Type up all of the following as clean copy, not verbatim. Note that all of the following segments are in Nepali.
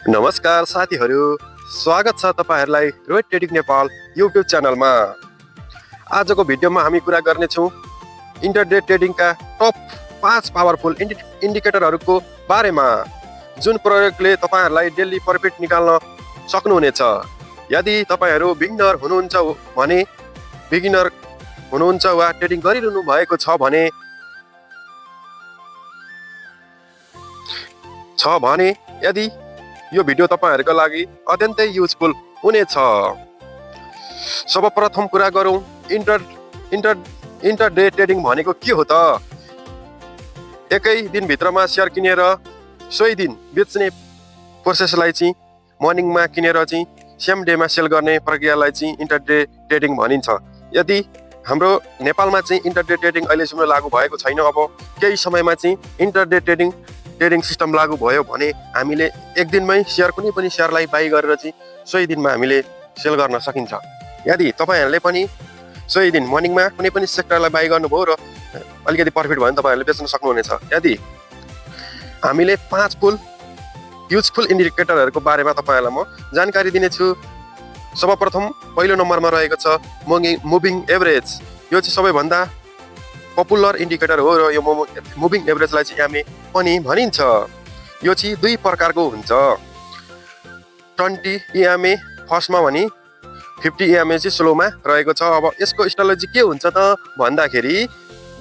नमस्कार साथीहरू, स्वागत छ तपाईहरुलाई रोहित ट्रेडिङ नेपाल युट्युब च्यानलमा। आजको भिडियोमा हामी कुरा गर्नेछौँ इन्टरडे ट्रेडिङका टप 5 पावरफुल इन्डिकेटरहरूको बारेमा, जुन प्रयोगले तपाईहरुलाई डेली प्रफिट निकाल्न सक्नुहुनेछ। यदि तपाईहरु बिगिनर हुनुहुन्छ वा ट्रेडिङ गरिरहनु भएको छ भने यदि यो भिडियो तपाईहरुको लागि अत्यन्तै युजफुल हुनेछ। सर्वप्रथम कुरा गरौँ इन्टरडे ट्रेडिङ भनेको के हो त? एकै दिनभित्रमा शेयर किनेर सोही दिन बेच्ने प्रोसेसलाई चाहिँ मर्निङमा किनेर चाहिँ सेम डेमा सेल गर्ने प्रक्रियालाई चाहिँ इन्टरडे ट्रेडिङ भनिन्छ। यदि हाम्रो नेपालमा चाहिँ इन्टरडे ट्रेडिङ अहिलेसम्म लागू भएको छैन। अब केही समयमा चाहिँ इन्टरडे ट्रेडिङ सिस्टम लागू भयो भने हामीले एक दिनमै कुनै पनि शेयरलाई बाई गरेर चाहिँ सोही दिनमा हामीले सेल गर्न सकिन्छ। यदि तपाईहरुले पनि सोही दिन मर्निङमा कुनै पनि सेक्टरलाई बाई गर्नुभयो र अलिकति प्रफिट भयो भने तपाईहरुले बेच्न सक्नुहुनेछ। यदि हामीले 5 युजफुल इन्डिकेटरहरूको बारेमा तपाईहरुलाई म जानकारी दिनेछु। सर्वप्रथम पहिलो नम्बरमा रहेको छ मुभिङ एभरेज। यो चाहिँ सबैभन्दा पपुलर इन्डिकेटर हो र यो मुभिङ एभरेजलाई चाहिँ EMA पनि भनिन्छ। यो चाहिँ दुई प्रकारको हुन्छ, 20 EMA फर्स्टमा भने 50 EMA चाहिँ स्लोमा रहेको छ। अब यसको स्ट्राटेजी के हुन्छ त भन्दाखेरि,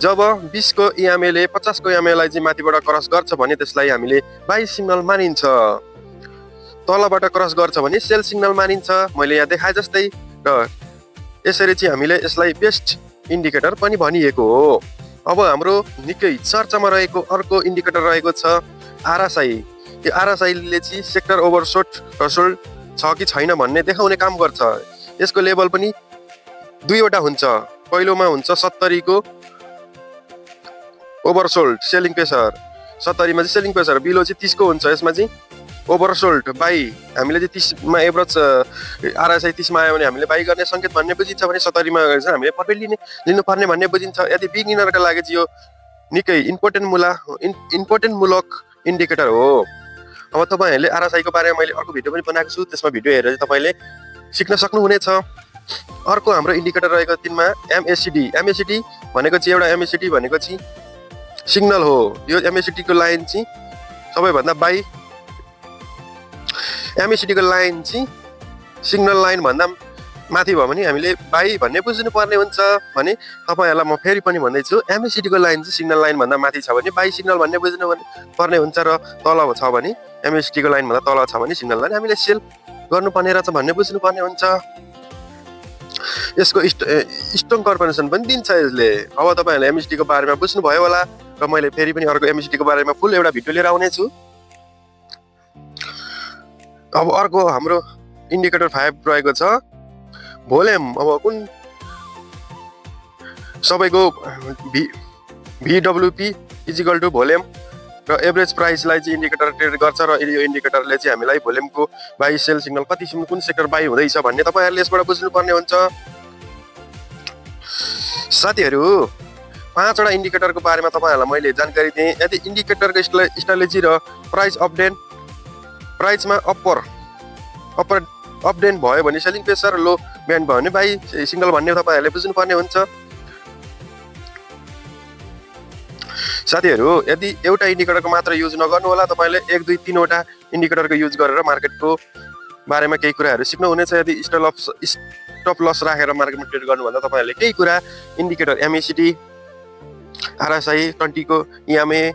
जब 20 को EMA ले 50 को EMA लाई चाहिँ माथिबाट क्रस गर्छ भने त्यसलाई हामीले बाई सिग्नल मानिन्छ, तलबाट क्रस गर्छ भने सेल सिग्नल मानिन्छ। मैले यहाँ देखाए जस्तै र यसरी चाहिँ हामीले यसलाई बेस्ट इन्डिकेटर पनि भनिएको हो। अब हाम्रो निकै चर्चामा रहेको अर्को इन्डिकेटर रहेको छ RSI। यो RSI ले चाहिँ सेक्टर ओभरसोल्ड छ कि छैन भन्ने देखाउने काम गर्छ। यसको लेभल पनि दुईवटा हुन्छ। पहिलोमा हुन्छ 70 को ओभरसोल्ड सेलिङ प्रेसर, 70 मा चाहिँ सेलिङ प्रेसर, बिलो चाहिँ 30 को हुन्छ। यसमा चाहिँ ओभरसोल्ड बाई, हामीले चाहिँ 30 मा एभरेज RSI 30 मा आयो भने हामीले बाई गर्ने संकेत भन्ने बुझिन्छ भने 70 मा गएर चाहिँ हामीले प्रफिट लिनुपर्ने भन्ने बुझिन्छ। यदि बिगिनरका लागि चाहिँ यो निकै इम्पोर्टेन्ट मूलक इन्डिकेटर हो। अब तपाईहरुले RSI को बारेमा मैले अर्को भिडियो पनि बनाएको छु, त्यसमा भिडियो हेरेर तपाईले सिक्न सक्नुहुनेछ। अर्को हाम्रो इन्डिकेटर रहेको 3 मा MACD भनेको चाहिँ एउटा MACD भनेको चाहिँ सिग्नल हो। यो MACD को लाइन चाहिँ सबैभन्दा बाई, MACD को लाइन चाहिँ सिग्नल लाइन भन्दा माथि भयो भने हामीले बाई भन्ने बुझ्नु पर्ने हुन्छ भने तपाईहरुलाई म फेरि पनि भन्दैछु, MACD को लाइन चाहिँ सिग्नल लाइन भन्दा माथि छ भने बाई सिग्नल भन्ने बुझ्नु पर्ने हुन्छ, र तल छ भने MACD को लाइन भन्दा तल छ भने सिग्नल लाइन हामीले सेल गर्नुपर्ने रहेछ भन्ने बुझ्नु पर्ने हुन्छ। यसको स्ट्रङ कन्फर्मेसन पनि दिन्छ यसले। अब तपाईहरुले MACD को बारेमा बुझ्नु भयो होला र मैले फेरि पनि अर्को MACD को बारेमा फुल एउटा भिडियो लिएर आउने छु। अब अर्को हाम्रो इन्डिकेटर 5 रहेको छ भोल्युम। अब कुन सबैको VWAP इक्वल टु भोल्युम र एभरेज प्राइसलाई चाहिँ इन्डिकेटर ट्रेड गर्छ, र यो इन्डिकेटरले चाहिँ हामीलाई भोल्युमको बाई सेल सिग्नल कुन सेक्टर बाई हुँदैछ भन्ने तपाईहरुले यसबाट बुझ्नु पर्ने हुन्छ। साथीहरू, 5 वटा इन्डिकेटरको बारेमा तपाईहरुलाई मैले जानकारी दिएँ। यदि इन्डिकेटरको स्ट्राटेजी र प्राइसमा अपडेन भयो भने सेलिङ प्रेसर, लो ब्यान्ड भयो भने बाई सिग्नल भन्ने तपाईहरुले बुझ्नु पर्ने हुन्छ। साथीहरू, यदि एउटा इन्डिकेटरको मात्र युज नगर्नु होला, तपाईले 1 2 3 वटा इन्डिकेटरको युज गरेर मार्केटको बारेमा केही कुराहरू सिक्नुहुनेछ। यदि स्टप लस राखेर मार्केटमा ट्रेड गर्नुभन्दा तपाईहरुले केही कुरा इन्डिकेटर MACD, RSI, 20 को EMA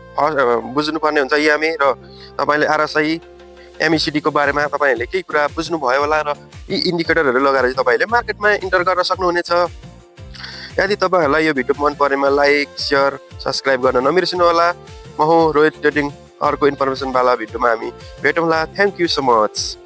बुझ्नुपर्ने हुन्छ, EMA, र तपाईले RSI MACD को बारेमा तपाईहरुले केही कुरा बुझ्नु भयो होला, र यी इन्डिकेटरहरू लगाएर तपाईले मार्केटमा इन्टर गर्न सक्नुहुनेछ। यदि तपाईहरुलाई यो भिडियो मन परेमा लाइक, शेयर, सब्स्क्राइब गर्न नबिर्सनु होला। म हो रोहित ट्रेडिङ। अर्को इन्फर्मेसन वाला भिडियोमा हामी भेटौँला। Thank you so much.